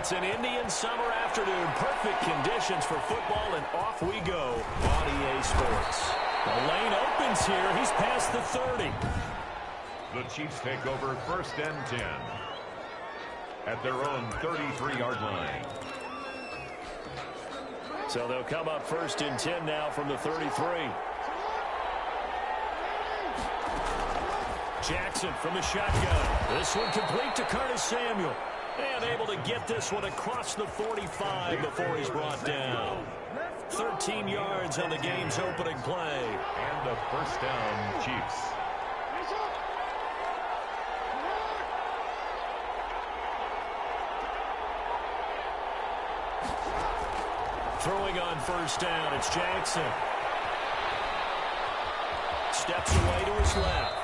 It's an Indian summer afternoon. Perfect conditions for football, and off we go on EA Sports. The lane opens here. He's past the 30. The Chiefs take over 1st and 10 at their own 33-yard line. So they'll come up 1st and 10 now from the 33. Jackson from the shotgun. This one complete to Curtis Samuel. And able to get this one across the 45 before he's brought down. 13 yards on the game's opening play. And a 1st down, Chiefs. Throwing on 1st down, it's Jackson. Steps away to his left.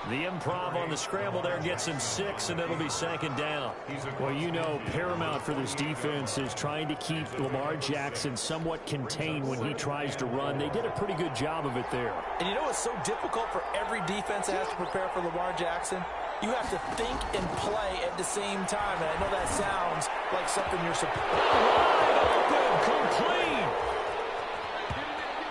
The improv on the scramble there gets him 6, and it'll be 2nd down. Well, you know, paramount for this defense is trying to keep Lamar Jackson somewhat contained when he tries to run. They did a pretty good job of it there. And you know what's so difficult for every defense that has to prepare for Lamar Jackson? You have to think and play at the same time. And I know that sounds like something you're supposed to do. Complete.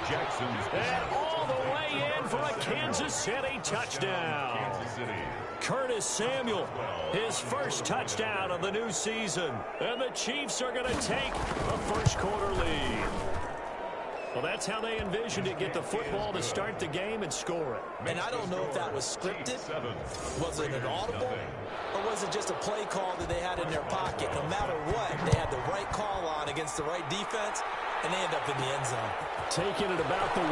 Jackson's and all the way in for a Kansas City touchdown. Kansas City. Curtis Samuel, his first touchdown of the new season. And the Chiefs are going to take a first-quarter lead. Well, that's how they envisioned it, get the football to start the game and score it. And I don't know if that was scripted. Was it an audible? Or was it just a play call that they had in their pocket? No matter what, they had the right call on against the right defense, and they end up in the end zone. Taking it about the 1.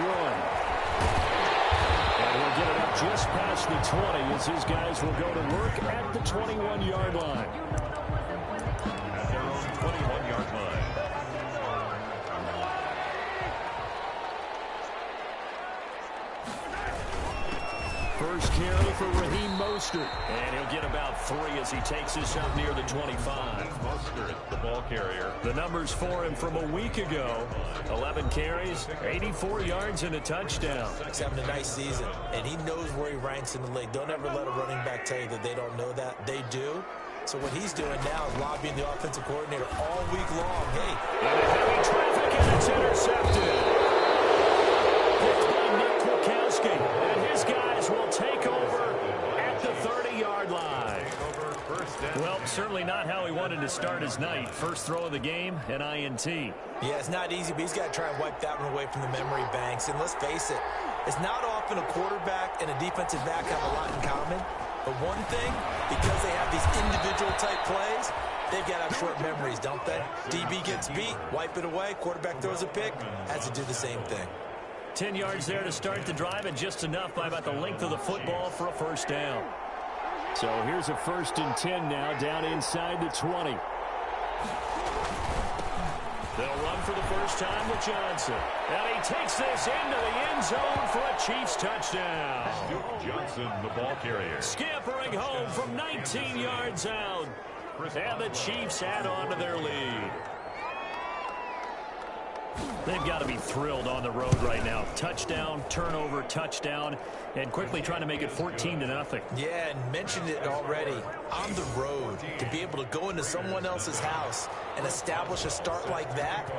And he'll get it up just past the 20 as his guys will go to work at the 21-yard line. At their own 21-yard line. First carry for Raheem Mostert. And he'll get about 3 as he takes this up near the 25. Mostert, the ball carrier. The numbers for him from a week ago. 11 carries, 84 yards, and a touchdown. He's having a nice season, and he knows where he ranks in the league. Don't ever let a running back tell you that they don't know that. They do. So what he's doing now is lobbying the offensive coordinator all week long. Hey. And a heavy traffic, and it's intercepted. Picked by Nick Kwiatkowski, and his guys will take over at the 30-yard line. Well, certainly not how he wanted to start his night. First throw of the game, an INT. Yeah, it's not easy, but he's got to try and wipe that one away from the memory banks. And let's face it, it's not often a quarterback and a defensive back have a lot in common. But one thing, because they have these individual-type plays, they've got to have short memories, don't they? DB gets beat, wipe it away, quarterback throws a pick, has to do the same thing. 10 yards there to start the drive, and just enough by about the length of the football for a first down. So here's a 1st and 10 now, down inside the 20. They'll run for the first time with Johnson. And he takes this into the end zone for a Chiefs touchdown. Duke Johnson, the ball carrier. Scampering home from 19 yards out. And the Chiefs add on to their lead. They've got to be thrilled on the road right now. Touchdown, turnover, touchdown, and quickly trying to make it 14-0. Yeah, and mentioned it already. On the road, to be able to go into someone else's house and establish a start like that,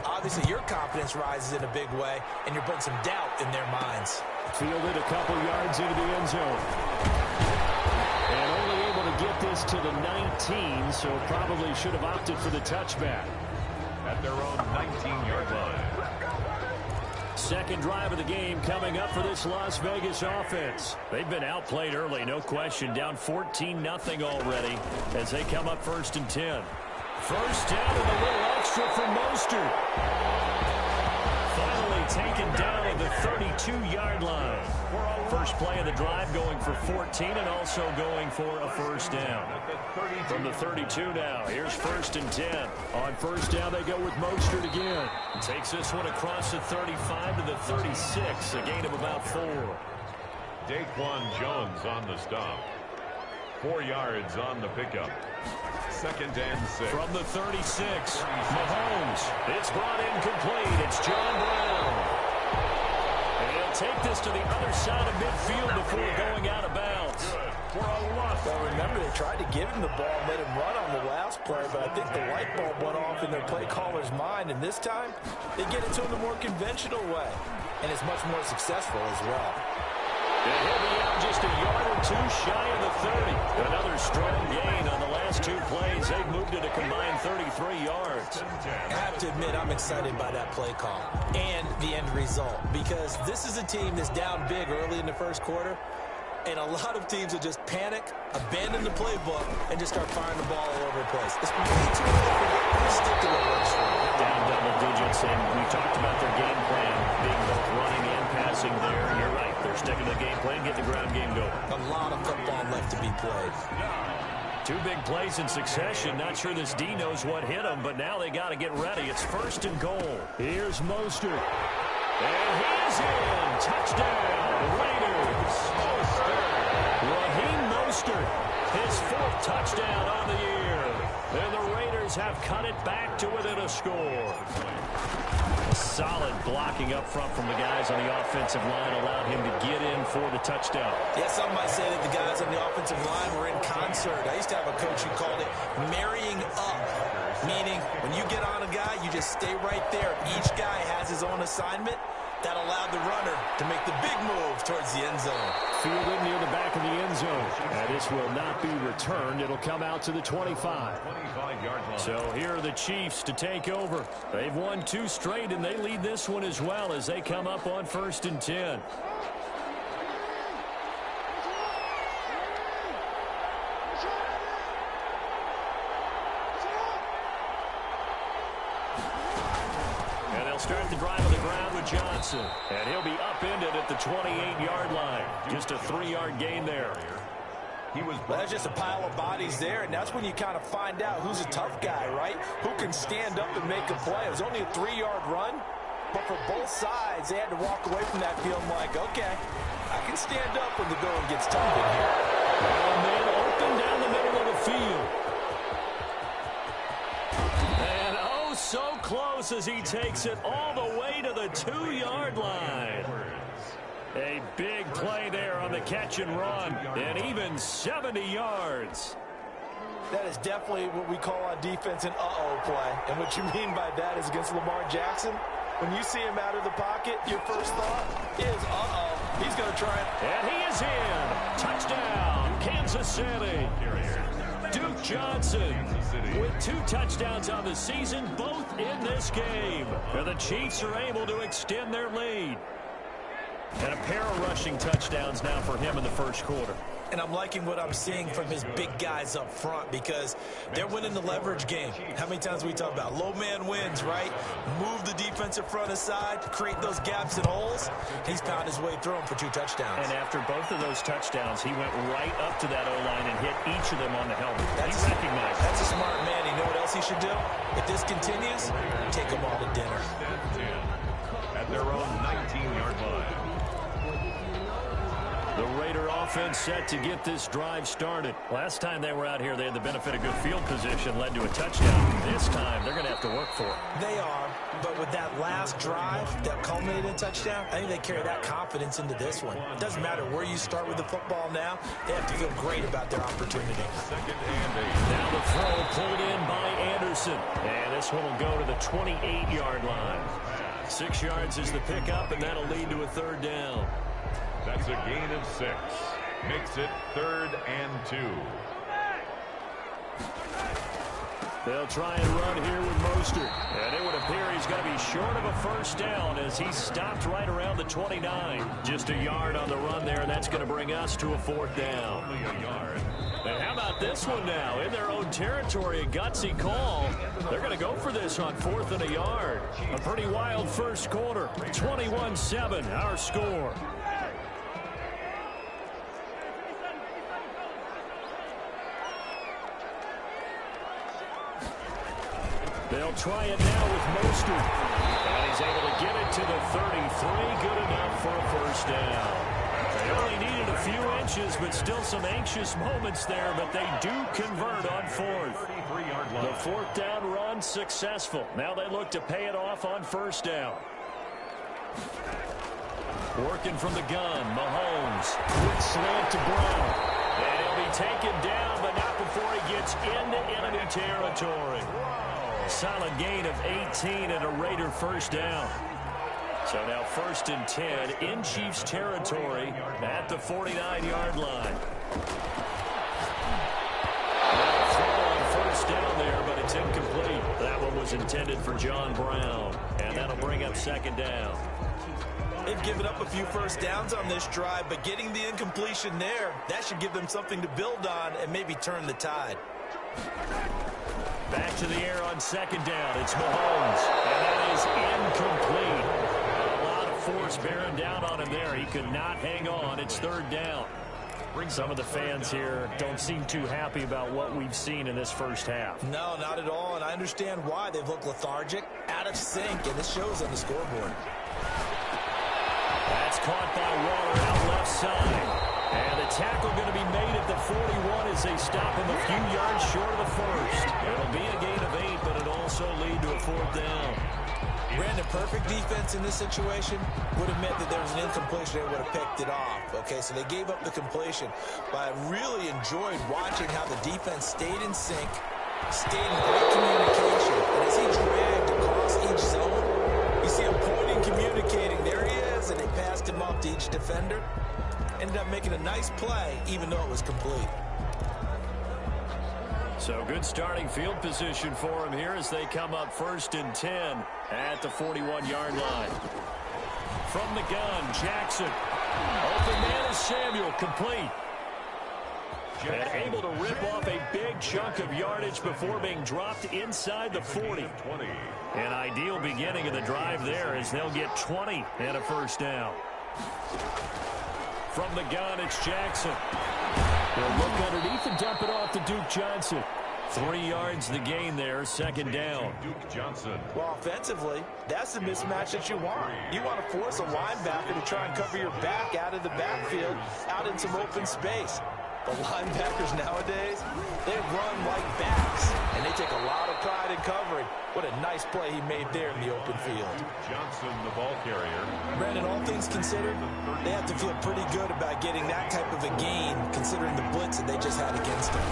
obviously your confidence rises in a big way, and you're putting some doubt in their minds. Fielded a couple yards into the end zone. And only able to get this to the 19, so probably should have opted for the touchback. At their own 19-yard line. Second drive of the game coming up for this Las Vegas offense. They've been outplayed early, no question. Down 14-0 already as they come up 1st and 10. First down and a little extra for Mostert. Finally taken down at the 32-yard line. First play of the drive going for 14 and also going for a first down. From the 32 now, here's 1st and 10. On first down, they go with Mostert again. Takes this one across the 35 to the 36, a gain of about 4. Daquan Jones on the stop. 4 yards on the pickup. 2nd and 6. From the 36, Mahomes. It's brought in complete. It's John Brown. And he'll take this to the other side of midfield before going out of bounds. Well, remember, they tried to give him the ball and let him run on the last play, but I think the light bulb went off in their play caller's mind, and this time they get it to him the more conventional way, and it's much more successful as well. And he'll be out just a yard or two shy of the 30. Another strong gain on the last two plays. They've moved it a combined 33 yards. I have to admit, I'm excited by that play call and the end result, because this is a team that's down big early in the first quarter, and a lot of teams will just panic, abandon the playbook, and just start firing the ball all over the place. It's way too early for them to stick to what works for them. Down double digits, and we talked about their game plan being both running and passing there. You're right. They're sticking to the game plan, getting the ground game going. A lot of football left to be played. Two big plays in succession. Not sure this D knows what hit him, but now they got to get ready. It's first and goal. Here's Mostert. And he's in. Touchdown, Raiders. Raheem Mostert, his fourth touchdown on the year. And the Raiders have cut it back to within a score. Solid blocking up front from the guys on the offensive line allowed him to get in for the touchdown. Yeah, some might say that the guys on the offensive line were in concert. I used to have a coach who called it marrying up, meaning when you get on a guy, you just stay right there. Each guy has his own assignment. That allowed the runner to make the big move towards the end zone. Fielded near the back of the end zone. And this will not be returned. It'll come out to the 25. 25-yard line. So here are the Chiefs to take over. They've won two straight, and they lead this one as well as they come up on 1st and 10. Start the drive on the ground with Johnson. And he'll be upended at the 28-yard line. Just a 3-yard gain there. Well, that's just a pile of bodies there, and that's when you kind of find out who's a tough guy, right? Who can stand up and make a play. It was only a 3-yard run, but for both sides, they had to walk away from that field like, okay, I can stand up when the going gets tough in here. And then open down the middle of the field. So close as he takes it all the way to the 2-yard line. A big play there on the catch and run, and even 70 yards. That is definitely what we call on defense an uh-oh play. And what you mean by that is against Lamar Jackson, when you see him out of the pocket, your first thought is, uh-oh, he's going to try it. And he is in. Touchdown, Kansas City. Duke Johnson with 2 touchdowns on the season, both in this game. And the Chiefs are able to extend their lead. And a pair of rushing touchdowns now for him in the first quarter. And I'm liking what I'm seeing from his big guys up front because they're winning the leverage game. How many times we talk about low man wins, right? Move the defensive front aside, create those gaps and holes. He's found his way through them for 2 touchdowns. And after both of those touchdowns, he went right up to that O-line and hit each of them on the helmet. He recognized. That's a smart man. You know what else he should do? If this continues, take them all to dinner. At their own 19-yard line. The Raider offense set to get this drive started. Last time they were out here, they had the benefit of good field position, led to a touchdown. This time, they're going to have to work for it. They are, but with that last drive that culminated in a touchdown, I think they carry that confidence into this one. It doesn't matter where you start with the football now. They have to feel great about their opportunity. 2nd and 8. Now the throw pulled in by Anderson. And this one will go to the 28-yard line. 6 yards is the pickup, and that'll lead to a 3rd down. That's a gain of 6. Makes it 3rd and 2. They'll try and run here with Mostert. And it would appear he's going to be short of a 1st down as he stopped right around the 29. Just a yard on the run there, and that's going to bring us to a 4th down. Only a yard. And how about this one now? In their own territory, a gutsy call. They're going to go for this on 4th and a yard. A pretty wild first quarter. 21-7, our score. They'll try it now with Mostert. And he's able to get it to the 33. Good enough for a 1st down. They only needed a few inches, but still some anxious moments there. But they do convert on 4th. The 4th down run successful. Now they look to pay it off on 1st down. Working from the gun, Mahomes. Quick slant to Brown. And he'll be take him down, but not before he gets into enemy territory. Solid gain of 18 and a Raider first down. So now 1st and 10 in Chiefs territory at the 49-yard line. Throw on first down there, but it's incomplete. That one was intended for John Brown, and that'll bring up 2nd down. They've given up a few first downs on this drive, but getting the incompletion there, that should give them something to build on and maybe turn the tide. Back to the air on 2nd down. It's Mahomes, and that is incomplete. A lot of force bearing down on him there. He could not hang on. It's 3rd down. Some of the fans here don't seem too happy about what we've seen in this first half. No, not at all, and I understand why. They've looked lethargic, out of sync, and this shows on the scoreboard. That's caught by Waller out left side. And the tackle going to be made at the 41 as they stop him a few yards short of the first. It'll be a gain of 8, but it'll also lead to a 4th down. Brandon, perfect defense in this situation would have meant that there was an incompletion. They would have picked it off. Okay, so they gave up the completion. But I really enjoyed watching how the defense stayed in sync, stayed in great communication. And as he dragged across each zone, you see him pointing, communicating. There he is, and they passed him off to each defender. Ended up making a nice play, even though it was complete. So good starting field position for him here as they come up 1st and 10 at the 41-yard line. From the gun, Jackson. Open man is Samuel, complete. And able to rip off a big chunk of yardage before being dropped inside the 40. An ideal beginning of the drive there as they'll get 20 and a first down. From the gun, it's Jackson. They'll look underneath and dump it off to Duke Johnson. 3 yards the gain there, 2nd down. Duke Johnson. Well, offensively, that's the mismatch that you want. You want to force a linebacker to try and cover your back out of the backfield, out in some open space. The linebackers nowadays, they run like backs, and they take a lot of pride in covering. What a nice play he made there in the open field. Johnson, the ball carrier. Brandon, all things considered, they have to feel pretty good about getting that type of a gain, considering the blitz that they just had against them.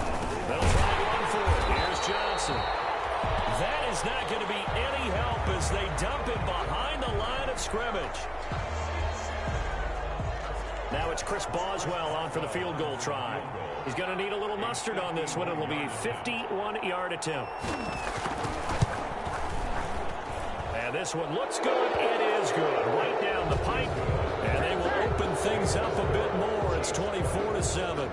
They'll try one for it. Here's Johnson. That is not going to be any help as they dump it behind the line of scrimmage. Now it's Chris Boswell on for the field goal try. He's going to need a little mustard on this one. It will be a 51-yard attempt. And this one looks good. It is good. Right down the pipe. And they will open things up a bit more. It's 24-7.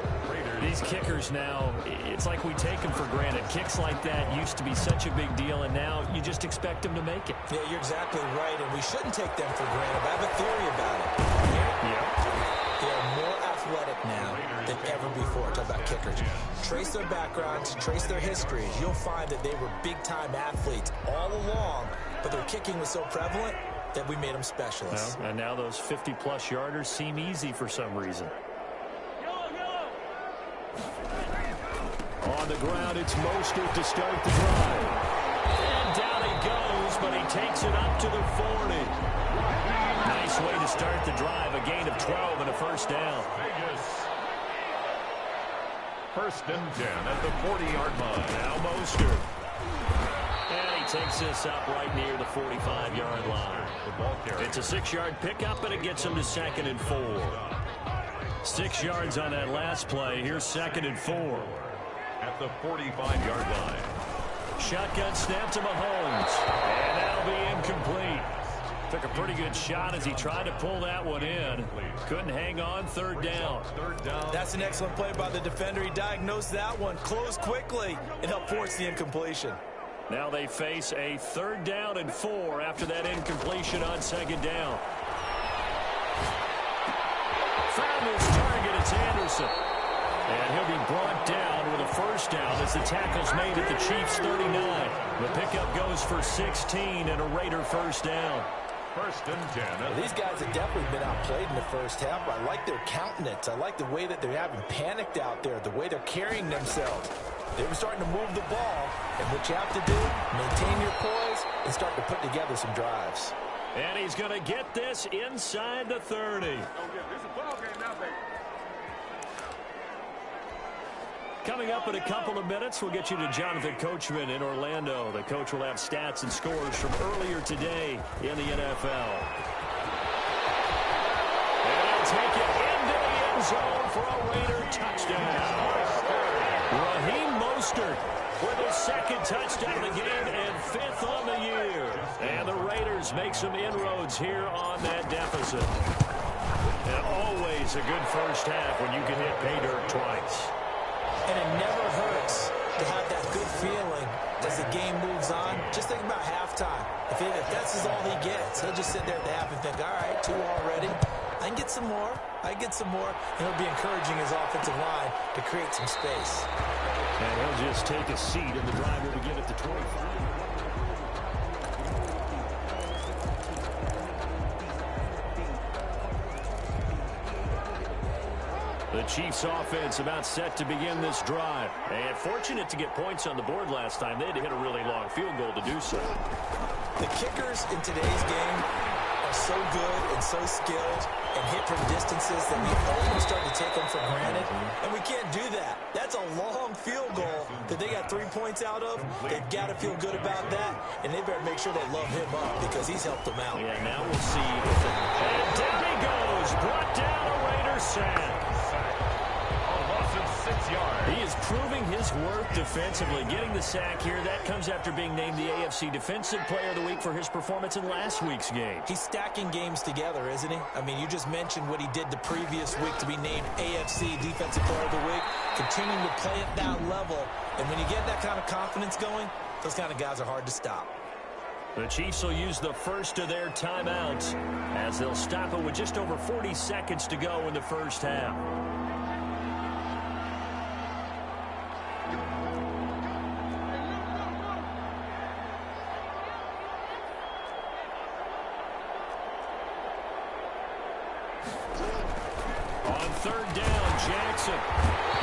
These kickers now, it's like we take them for granted. Kicks like that used to be such a big deal, and now you just expect them to make it. Yeah, you're exactly right, and we shouldn't take them for granted. I have a theory about it. They are more athletic now than ever before. Talk about kickers. Trace their backgrounds, trace their histories. You'll find that they were big-time athletes all along, but their kicking was so prevalent that we made them specialists. Well, and now those 50-plus yarders seem easy for some reason. On the ground, it's Mostert to start the drive. And down he goes, but he takes it up to the 40. Nice way to start the drive. A gain of 12 and a first down. Vegas. 1st and 10 at the 40-yard line. Now Mostert. And he takes this up right near the 45-yard line. The ball carrier. It's a 6-yard pickup, and it gets him to 2nd and 4. 6 yards on that last play. Here's 2nd and 4. At the 45-yard line. Shotgun snap to Mahomes. And that'll be incomplete. Took a pretty good shot as he tried to pull that one in. Couldn't hang on. 3rd down. 3rd down. That's an excellent play by the defender. He diagnosed that one, closed quickly, and helped force the incompletion. Now they face a 3rd down and 4 after that incompletion on 2nd down. Found his target. It's Anderson. And he'll be brought down with a first down as the tackle's made at the Chiefs' 39. The pickup goes for 16 and a Raider first down. 1st and 10. Well, these guys have definitely been outplayed in the first half. I like their countenance. I like the way that they're having panicked out there, the way they're carrying themselves. They were starting to move the ball, and what you have to do, maintain your poise and start to put together some drives. And he's going to get this inside the 30. Coming up in a couple of minutes, we'll get you to Jonathan Coachman in Orlando. The coach will have stats and scores from earlier today in the NFL. And he'll take it into the end zone for a Raider touchdown. Raheem Mostert with his second touchdown of the game and 5th on the year. And the Raiders make some inroads here on that deficit. And always a good first half when you can hit pay dirt twice. And it never hurts to have that good feeling as the game moves on. Just think about halftime. If that's all he gets, he'll just sit there at the half and think, all right, 2 already. I can get some more. I can get some more. And he'll be encouraging his offensive line to create some space. And he'll just take a seat, and the drive will begin at the 25. The Chiefs offense about set to begin this drive. And fortunate to get points on the board last time. They had to hit a really long field goal to do so. The kickers in today's game are so good and so skilled and hit from distances that we almost start to take them for granted. And we can't do that. That's a long field goal that they got 3 points out of. They've got to feel good about that. And they better make sure they love him up because he's helped them out. Yeah, now we'll see. And down he goes. Brought down a Raider sack. He is proving his worth defensively, getting the sack here. That comes after being named the AFC Defensive Player of the Week for his performance in last week's game. He's stacking games together, isn't he? I mean, you just mentioned what he did the previous week to be named AFC Defensive Player of the Week, continuing to play at that level. And when you get that kind of confidence going, those kind of guys are hard to stop. The Chiefs will use the first of their timeouts as they'll stop it with just over 40 seconds to go in the first half.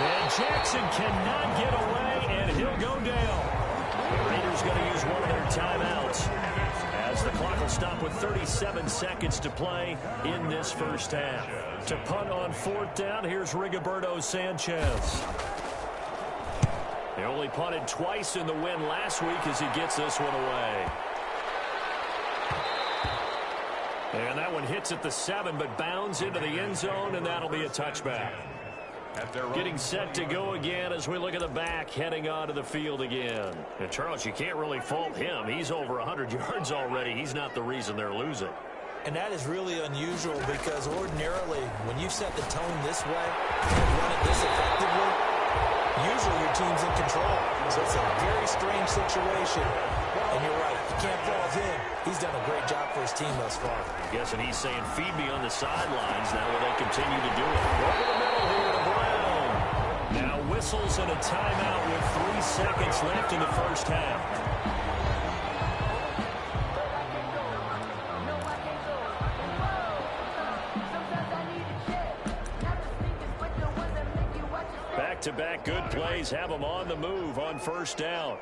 And Jackson cannot get away, and he'll go down. The Raiders going to use one of their timeouts as the clock will stop with 37 seconds to play in this first half. To punt on 4th down, here's Rigoberto Sanchez. They only punted twice in the win last week as he gets this one away. And that one hits at the 7, but bounds into the end zone, and that'll be a touchback. Getting set to go again as we look at the back, heading onto the field again. And, Charles, you can't really fault him. He's over 100 yards already. He's not the reason they're losing. And that is really unusual because ordinarily, when you set the tone this way and run it this effectively, usually your team's in control. So it's a very strange situation. And you're right, you can't fault him. He's done a great job for his team thus far. I'm guessing he's saying, feed me on the sidelines. Now will they continue to do it? Over the middle here to Brown. Now whistles and a timeout with 3 seconds left in the first half. Back-to-back good plays have them on the move on first down.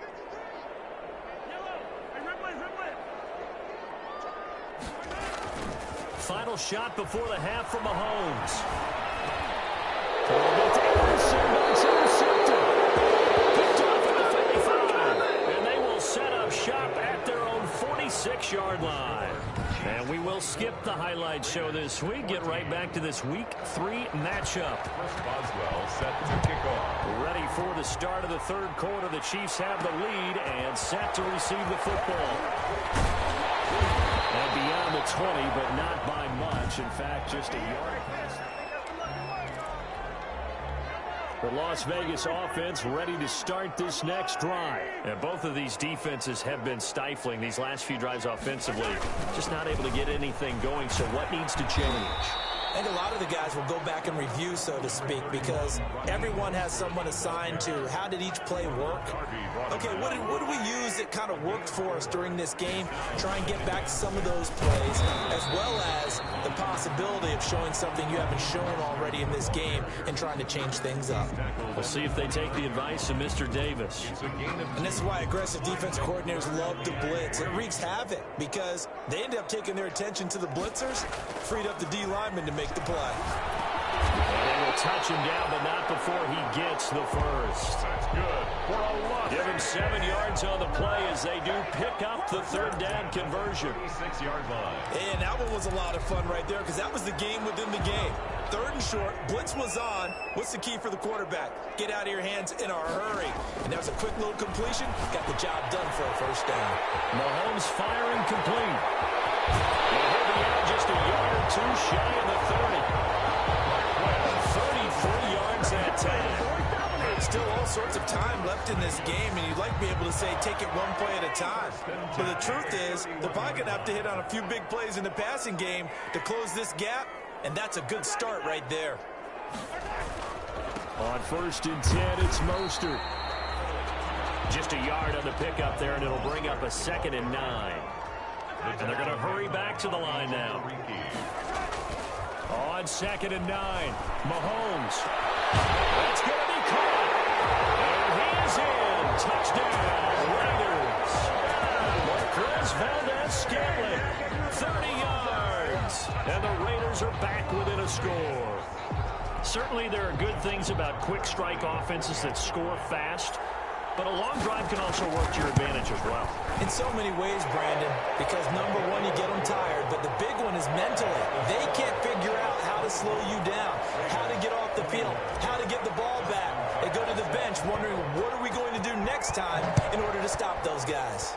Final shot before the half from Mahomes. Picked off at the 55. And they will set up shop at their own 46-yard line. And we will skip the highlight show this week. Get right back to this Week 3 matchup. Boswell set to kick off. Ready for the start of the third quarter. The Chiefs have the lead and set to receive the football. And beyond the 20, but not by much. In fact, just a yard. The Las Vegas offense ready to start this next drive. And both of these defenses have been stifling these last few drives offensively. Just not able to get anything going, so what needs to change? I think a lot of the guys will go back and review, so to speak, because everyone has someone assigned to how did each play work. Okay, what did we use that kind of worked for us during this game? Try and get back to some of those plays, as well as the possibility of showing something you haven't shown already in this game and trying to change things up. We'll see if they take the advice of Mr. Davis. And this is why aggressive defense coordinators love to blitz. It wreaks havoc because they end up taking their attention to the blitzers, freed up the D linemen to make the play. And they will touch him down, but not before he gets the first. That's good for a lot. Give him 7 yards on the play as they do pick up the third down conversion. 6-yard line. And that one was a lot of fun right there because that was the game within the game. 3rd and short, blitz was on. What's the key for the quarterback? Get out of your hands in a hurry. And that was a quick little completion. Got the job done for a first down. Mahomes firing complete. He'll be out just a yard or two shy of the 30. 33 yards that time. Still all sorts of time left in this game, and you'd like to be able to say take it one play at a time. But the truth is, they're probably going to have to hit on a few big plays in the passing game to close this gap, and that's a good start right there. On 1st and 10, it's Mostert. Just a yard on the pickup there, and it'll bring up a 2nd and 9. And they're going to hurry back to the line now. On 2nd and 9, Mahomes. That's going to be caught. And he is in. Touchdown, Raiders. Marquez Valdez-Scantling, 30 yards. And the Raiders are back within a score. Certainly there are good things about quick strike offenses that score fast. But a long drive can also work to your advantage as well. In so many ways, Brandon, because number one, you get them tired, but the big one is mentally. They can't figure out how to slow you down, how to get off the field, how to get the ball back. They go to the bench wondering, what are we going to do next time in order to stop those guys?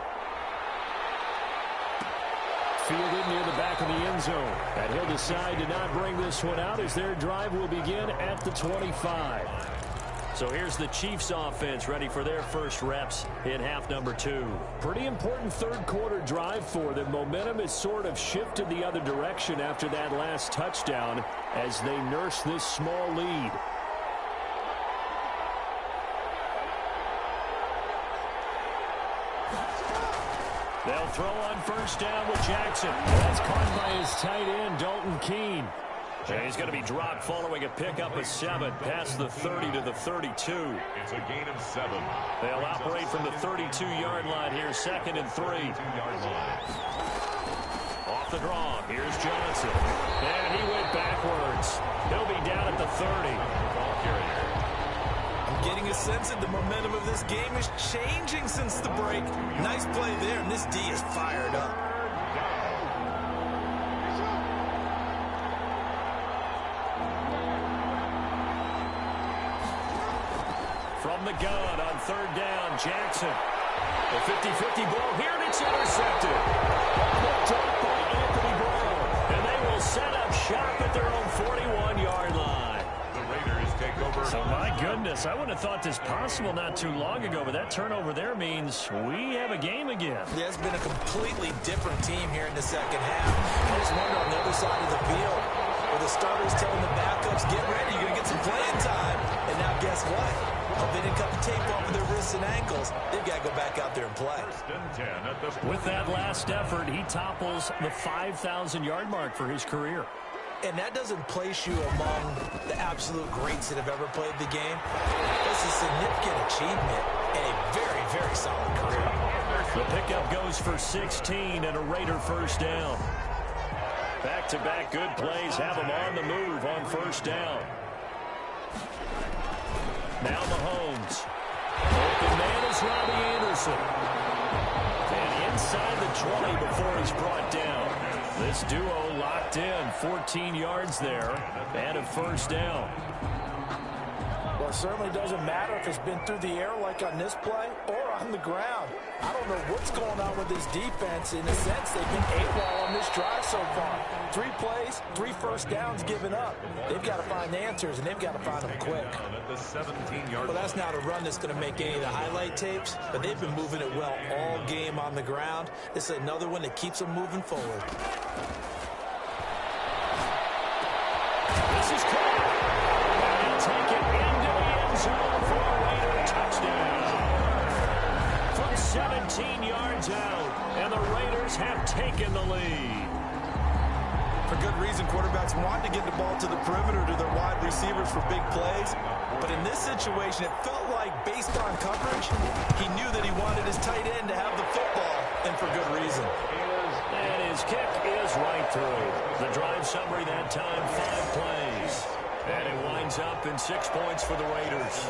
Fielded near the back of the end zone. And he'll decide to not bring this one out as their drive will begin at the 25. So here's the Chiefs offense ready for their first reps in half number 2. Pretty important 3rd quarter drive for them. Momentum has sort of shifted the other direction after that last touchdown as they nurse this small lead. They'll throw on 1st down with Jackson. That's caught by his tight end, Dalton Keene. And he's going to be dropped following a pickup of 7 past the 30 to the 32. It's a gain of 7. They'll operate from the 32-yard line here, 2nd and 3. 2-yard line. Off the draw, here's Johnson. And he went backwards. He'll be down at the 30. Ball carrier. I'm getting a sense that the momentum of this game is changing since the break. Nice play there, and this D is fired up. From the gun on 3rd down, Jackson. The 50-50 ball here, and it's intercepted. Picked up by Anthony Brown. And they will set up shop at their own 41-yard line. The Raiders take over. So, my goodness, I wouldn't have thought this possible not too long ago, but that turnover there means we have a game again. Yeah, it's been a completely different team here in the 2nd half. I just wonder on the other side of the field, where the starters telling the backups, get ready, you're going to get some playing time. And now guess what? Oh, they didn't cut the tape off of their wrists and ankles. They've got to go back out there and play. 1st and 10 at the With that last effort, he topples the 5,000-yard mark for his career. And that doesn't place you among the absolute greats that have ever played the game. It's a significant achievement and a very, very solid career. The pickup goes for 16 and a Raider 1st down. Back-to-back good plays have him on the move on 1st down. Now Mahomes. Open man is Robbie Anderson. And inside the 20 before he's brought down. This duo locked in. 14 yards there and a 1st down. Well, it certainly doesn't matter if it's been through the air like on this play or on the ground. I don't know what's going on with this defense. In a sense, they've been AWOL on this drive so far. 3 plays, 3 1st downs given up. They've got to find answers, and they've got to find them quick. at the 17-yard Well, that's not a run that's going to make any of the highlight tapes, but they've been moving it well all game on the ground. This is another one that keeps them moving forward. This is caught. And he'll take it into the end zone for a Raider touchdown. From 17 yards out, and the Raiders have taken the lead. For good reason, quarterbacks want to get the ball to the perimeter to their wide receivers for big plays. But in this situation, it felt like, based on coverage, he knew that he wanted his tight end to have the football, and for good reason. And his kick is right through. The drive summary that time, 5 plays. And it winds up in 6 points for the Raiders.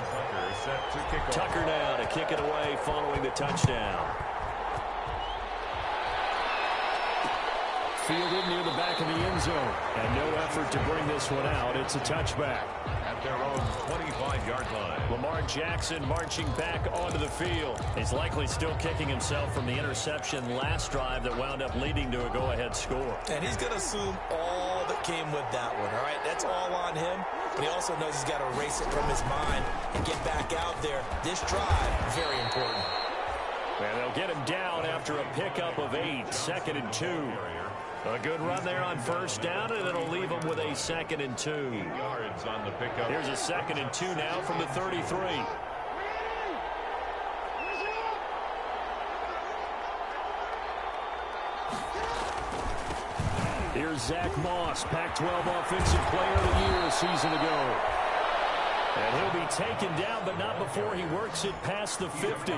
Tucker now to kick it away following the touchdown. Fielded near the back of the end zone. And no effort to bring this one out. It's a touchback. At their own 25-yard line. Lamar Jackson marching back onto the field. He's likely still kicking himself from the interception last drive that wound up leading to a go-ahead score. And he's going to assume all that came with that one, all right? That's all on him. But he also knows he's got to erase it from his mind and get back out there. This drive, very important. And they'll get him down after a pickup of 8, 2nd and 2. A good run there on first down, and it'll leave him with a 2nd and 2. 8 yards on the pickup. Here's a 2nd and 2 now from the 33. Here's Zach Moss, Pac-12 Offensive Player of the Year a season ago. And he'll be taken down, but not before he works it past the 50.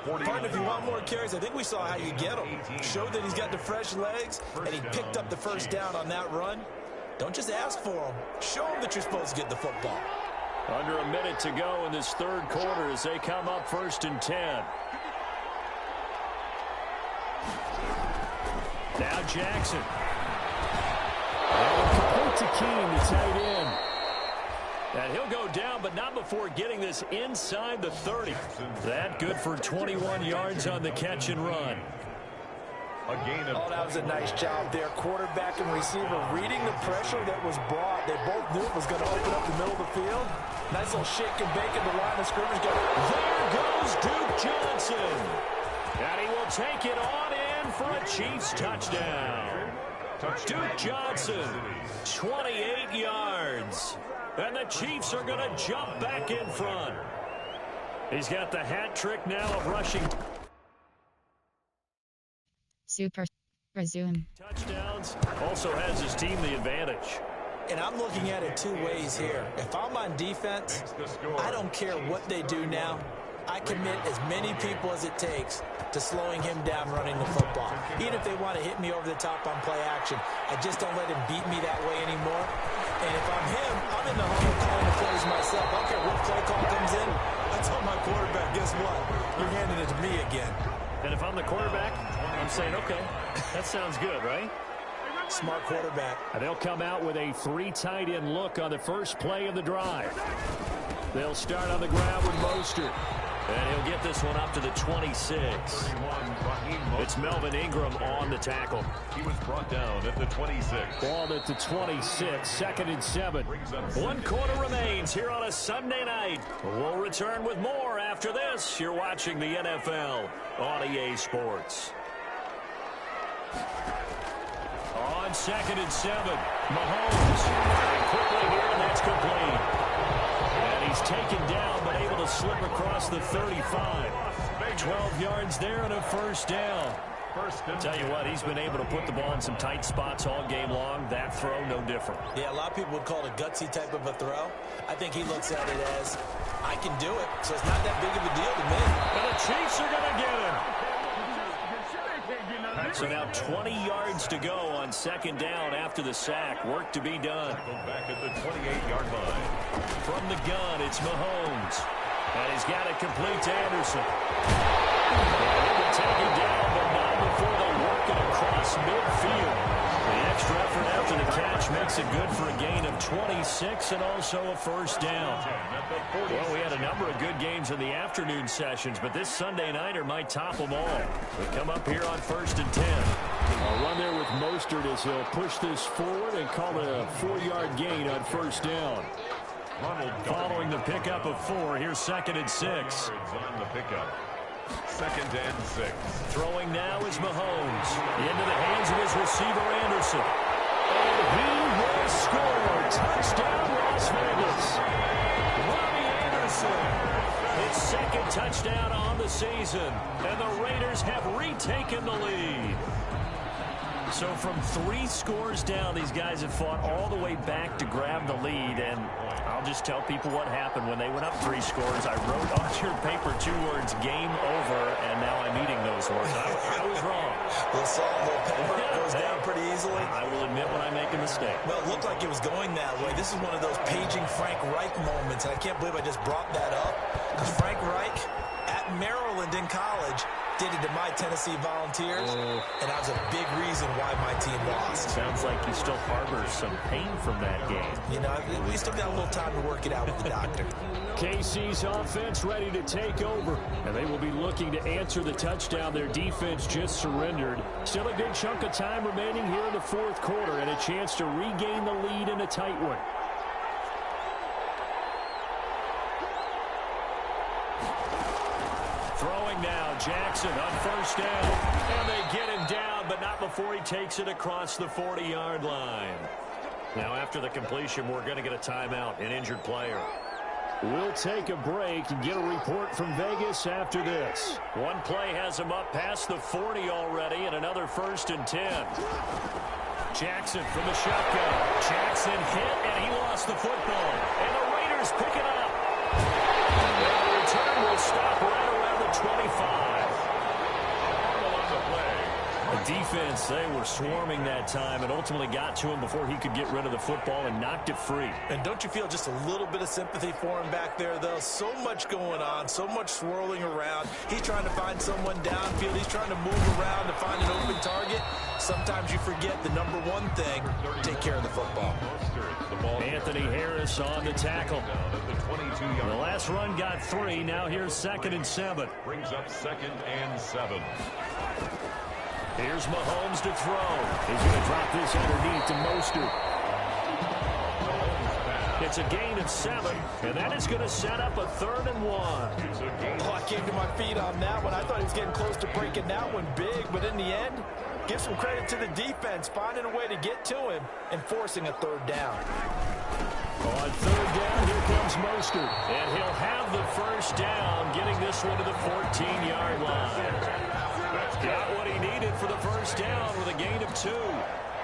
Pardon, if you want more carries, I think we saw how you get him. Showed that he's got the fresh legs, and he picked up the first down on that run. Don't just ask for him. Show him that you're supposed to get the football. Under a minute to go in this third quarter as they come up 1st and 10. Now Jackson. And complete to Keene, the tight end. And he'll go down, but not before getting this inside the 30. That good for 21 yards on the catch and run. A gain of that was a nice job there. Quarterback and receiver reading the pressure that was brought. They both knew it was going to open up the middle of the field. Nice little shake and bake at the line of scrimmage. There goes Duke Johnson. And he will take it on in for a Chiefs touchdown. Duke Johnson, 28 yards. And the Chiefs are going to jump back in front. He's got the hat trick now of rushing. Super. Resume. Touchdowns. Also has his team the advantage. And I'm looking at it 2 ways here. If I'm on defense, I don't care what they do now. I commit as many people as it takes to slowing him down running the football. Even if they want to hit me over the top on play action, I just don't let him beat me that way anymore. And if I'm him, I'm in the huddle calling the plays myself. I don't care what play call comes in. I tell my quarterback, guess what? You're handing it to me again. And if I'm the quarterback, I'm saying, okay, that sounds good, right? Smart quarterback. And they'll come out with a 3 tight end look on the first play of the drive. They'll start on the ground with Mostert. And he'll get this one up to the 26. It's Melvin Ingram on the tackle. He was brought down at the 26. Ball at the 26, 2nd and 7. 1 quarter remains here on a Sunday night. We'll return with more after this. You're watching the NFL on EA Sports. On 2nd and 7, Mahomes. And quickly here, and that's complete. And he's taken down, but able to slip across the 35. 12 yards there and a first down. Tell you what, he's been able to put the ball in some tight spots all game long. That throw, no different. Yeah, a lot of people would call it a gutsy type of a throw. I think he looks at it as, I can do it, so it's not that big of a deal to me. And the Chiefs are going to get him. So now 20 yards to go on 2nd down after the sack. Work to be done. Back at the 28-yard line. From the gun, it's Mahomes. And he's got it complete to Anderson. And he will take it down, but not before they work it across midfield. The extra effort after the catch makes it good for a gain of 26 and also a first down. Well, we had a number of good games in the afternoon sessions, but this Sunday nighter might top them all. We come up here on 1st and 10. A run there with Mostert as he'll push this forward and call it a 4-yard gain on first down. Following the pickup of 4, here's 2nd and 6. On the pickup. 2nd and 6. Throwing now is Mahomes. Into the hands of his receiver, Anderson. And he will score. Touchdown, Las Vegas. Robbie Anderson. His 2nd touchdown on the season. And the Raiders have retaken the lead. So from 3 scores down, these guys have fought all the way back to grab the lead. And I'll I'll just tell people what happened when they went up 3 scores. I wrote on your paper 2 words, game over, and now I'm eating those words. I was wrong. A little salt, a little pepper, goes down pretty easily. I will admit when I make a mistake. Well, it looked like it was going that way. This is one of those paging Frank Reich moments, and I can't believe I just brought that up. Because Frank Reich, at Maryland in college, did it to my Tennessee Volunteers, and that was a big reason why my team lost. Sounds like you still harbor some pain from that game. You know, we still got a little time to work it out with the doctor. KC's offense ready to take over, and they will be looking to answer the touchdown their defense just surrendered. Still a good chunk of time remaining here in the 4th quarter, and a chance to regain the lead in a tight one. Throwing now, Jackson on 1st down. And they get him down, but not before he takes it across the 40-yard line. Now, after the completion, we're going to get a timeout, an injured player. We'll take a break and get a report from Vegas after this. One play has him up past the 40 already, and another 1st and 10. Jackson from the shotgun. Jackson hit, and he lost the football. And the Raiders pick it up. And the return will stop right around the 25. The defense, they were swarming that time and ultimately got to him before he could get rid of the football and knocked it free. And don't you feel just a little bit of sympathy for him back there, though? So much going on, so much swirling around. He's trying to find someone downfield. He's trying to move around to find an open target. Sometimes you forget the number one thing, take care of the football. Anthony Harris on the tackle. The last run got 3. Now here's 2nd and 7. Brings up 2nd and 7. Here's Mahomes to throw. He's going to drop this underneath to Mostert. It's a gain of 7, and that is going to set up a 3rd and 1. Oh, I came to my feet on that one. I thought he was getting close to breaking that one big, but in the end, give some credit to the defense, finding a way to get to him and forcing a 3rd down. On 3rd down, here comes Mostert, and he'll have the 1st down, getting this one to the 14-yard line. Got what he needed for the 1st down with a gain of 2.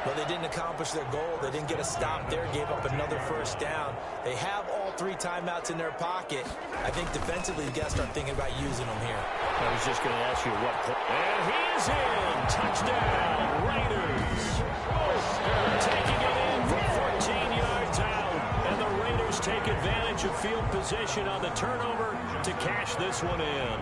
But they didn't accomplish their goal. They didn't get a stop there, gave up another 1st down. They have all 3 timeouts in their pocket. I think defensively, you got to start thinking about using them here. I was just going to ask you what point. And he is in. Touchdown, Raiders. Taking it in from 14 yards out. And the Raiders take advantage of field position on the turnover to cash this one in.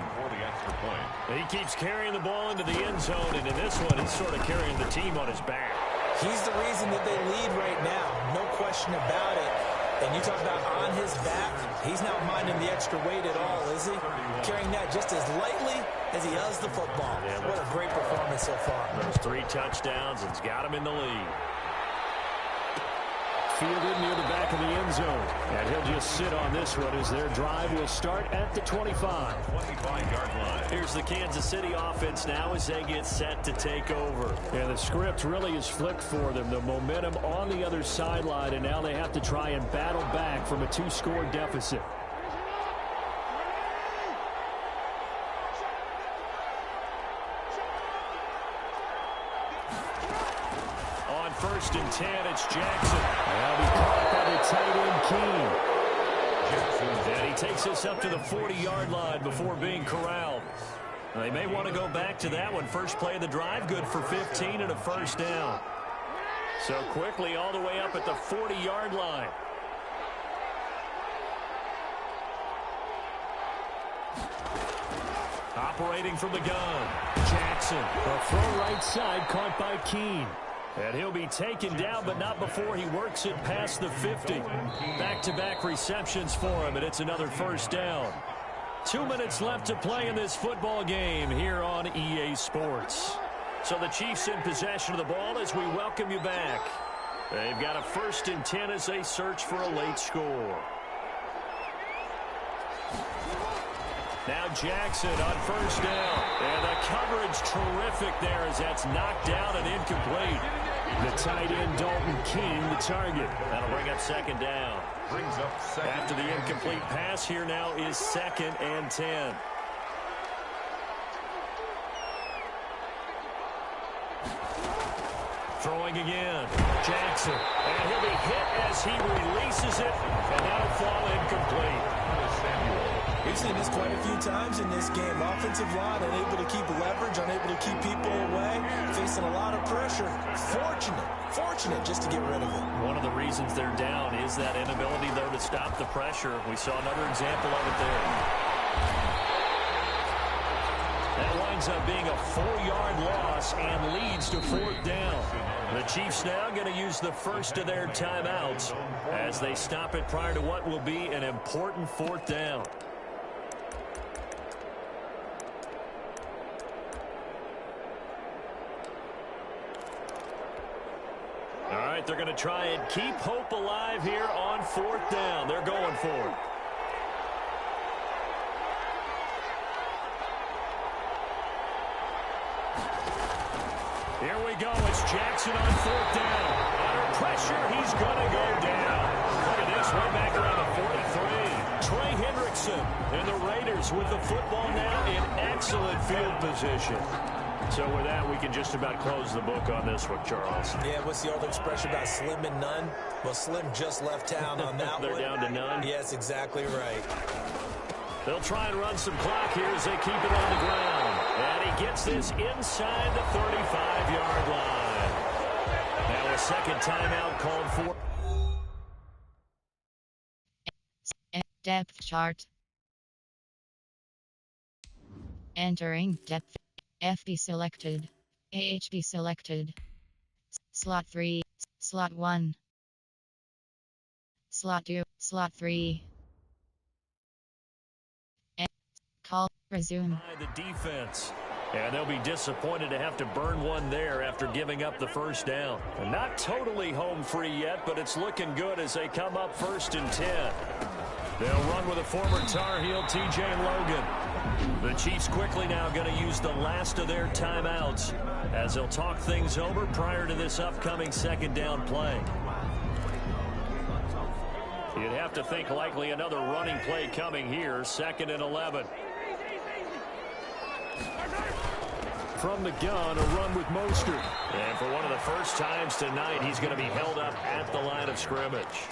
He keeps carrying the ball into the end zone, and in this one, he's sort of carrying the team on his back. He's the reason that they lead right now, no question about it. And you talk about on his back, he's not minding the extra weight at all, is he? Carrying that just as lightly as he does the football. Yeah, what a great performance so far. Those 3 touchdowns, and it's got him in the lead. Fielded near the back of the end zone. And he'll just sit on this one as their drive will start at the 25. 25-yard line. Here's the Kansas City offense now as they get set to take over. And the script really is flipped for them. The momentum on the other sideline, and now they have to try and battle back from a 2-score deficit. On 1st and 10, it's Jackson. Now be caught by the tight end, Keene. And he takes us up to the 40-yard line before being corralled. They may want to go back to that one. First play of the drive, good for 15 and a 1st down. So quickly all the way up at the 40-yard line. Operating from the gun, Jackson. A throw right side caught by Keene. And he'll be taken down, but not before he works it past the 50. Back-to-back receptions for him, and it's another 1st down. 2 minutes left to play in this football game here on EA Sports. So the Chiefs in possession of the ball as we welcome you back. They've got a 1st and 10 as they search for a late score. Now Jackson on 1st down. And the coverage terrific there as that's knocked down and incomplete. The tight end, Dalton King, the target. That'll bring up 2nd down. Brings up 2nd. After the incomplete pass, here now is 2nd and 10. Throwing again. Jackson. And he'll be hit as he releases it, and that'll fall incomplete. We've seen this quite a few times in this game. Offensive line unable to keep leverage, unable to keep people away, facing a lot of pressure. Fortunate just to get rid of it. One of the reasons they're down is that inability, though, to stop the pressure. We saw another example of it there. That winds up being a 4-yard loss and leads to 4th down. The Chiefs now going to use the first of their timeouts as they stop it prior to what will be an important 4th down. All right, they're going to try and keep hope alive here on 4th down. They're going for it. Here we go. It's Jackson on 4th down. Under pressure, he's going to go down. Look at this, way back around the 43. Trey Hendrickson and the Raiders with the football now in excellent field position. So with that, we can just about close the book on this one, Charles. Yeah, what's the old expression about slim and none? Well, Slim just left town on that They're one. down to none? Yes, exactly right. They'll try and run some clock here as they keep it on the ground. And he gets this inside the 35-yard line. Now a second timeout called for. Depth chart. Entering depth. FB selected. AHB selected. Slot 3. Slot 1. Slot 2. Slot 3. Call. Resume. The defense. And they'll be disappointed to have to burn one there after giving up the first down. And not totally home free yet, but it's looking good as they come up 1st and 10. They'll run with a former Tar Heel, T.J. Logan. The Chiefs quickly now going to use the last of their timeouts as they'll talk things over prior to this upcoming 2nd down play. You'd have to think likely another running play coming here, 2nd and 11. From the gun, a run with Mostert. And for one of the first times tonight, he's going to be held up at the line of scrimmage.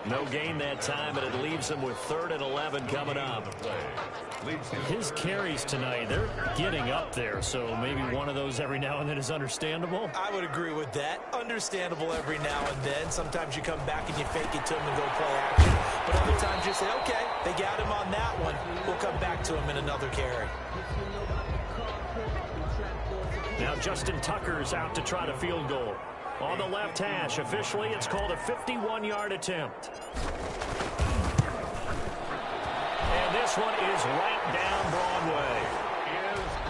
No gain that time, and it leaves him with 3rd and 11 coming up. His carries tonight, they're getting up there, so maybe one of those every now and then is understandable. I would agree with that. Understandable every now and then. Sometimes you come back and you fake it to him and go play action. But other times you say, okay, they got him on that one. We'll come back to him in another carry. Now Justin Tucker's out to try to field goal. On the left hash, officially it's called a 51-yard attempt. And this one is right down Broadway.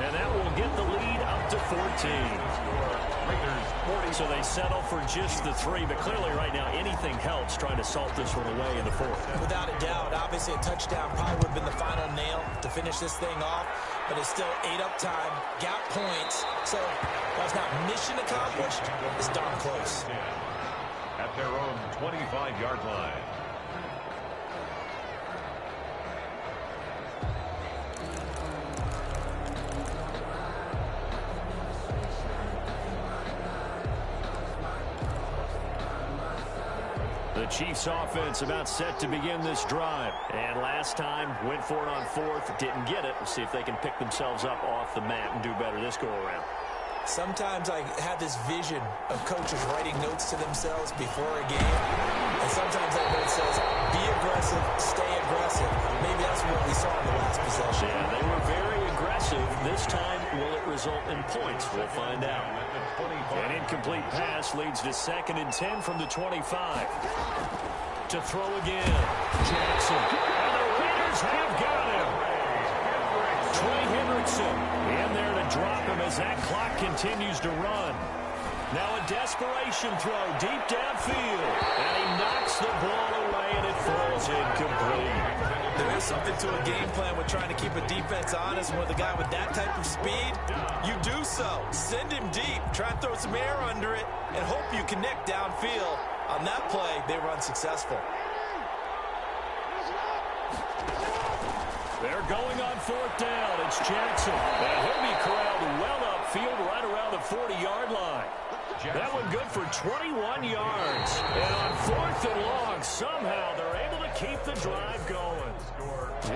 And that will get the lead up to 14. So they settle for just the 3, but clearly right now anything helps trying to salt this one away in the 4th. Without a doubt, obviously a touchdown probably would have been the final nail to finish this thing off, but it's still 8 up time, got points, so that's not mission accomplished, it's darn close. At their own 25-yard line. The Chiefs offense about set to begin this drive. And last time, went for it on 4th, didn't get it. We'll see if they can pick themselves up off the mat and do better this go around. Sometimes I have this vision of coaches writing notes to themselves before a game. And sometimes that note says, be aggressive, stay aggressive. Maybe that's what we saw in the last possession. Yeah, they were very aggressive. This time, will it result in points? We'll find out. An incomplete pass leads to 2nd and 10 from the 25. To throw again. Jackson. And the Raiders have got him. Trey Hendrickson in there to drop him as that clock continues to run. Now a desperation throw deep downfield. And he knocks the ball away and it falls incomplete. There is something to a game plan with trying to keep a defense honest. With a guy with that type of speed, you do so. Send him deep. Try and throw some air under it and hope you connect downfield. On that play, they were unsuccessful. They're going on 4th down. It's Jackson. And he'll be corralled well upfield right around the 40-yard line. That one good for 21 yards. And on 4th and long, somehow they're able to keep the drive going.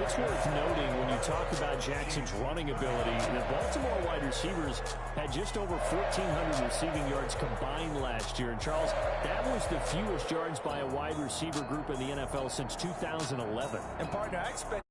It's worth noting when you talk about Jackson's running ability, the Baltimore wide receivers had just over 1,400 receiving yards combined last year. And, Charles, that was the fewest yards by a wide receiver group in the NFL since 2011. And, partner, I expect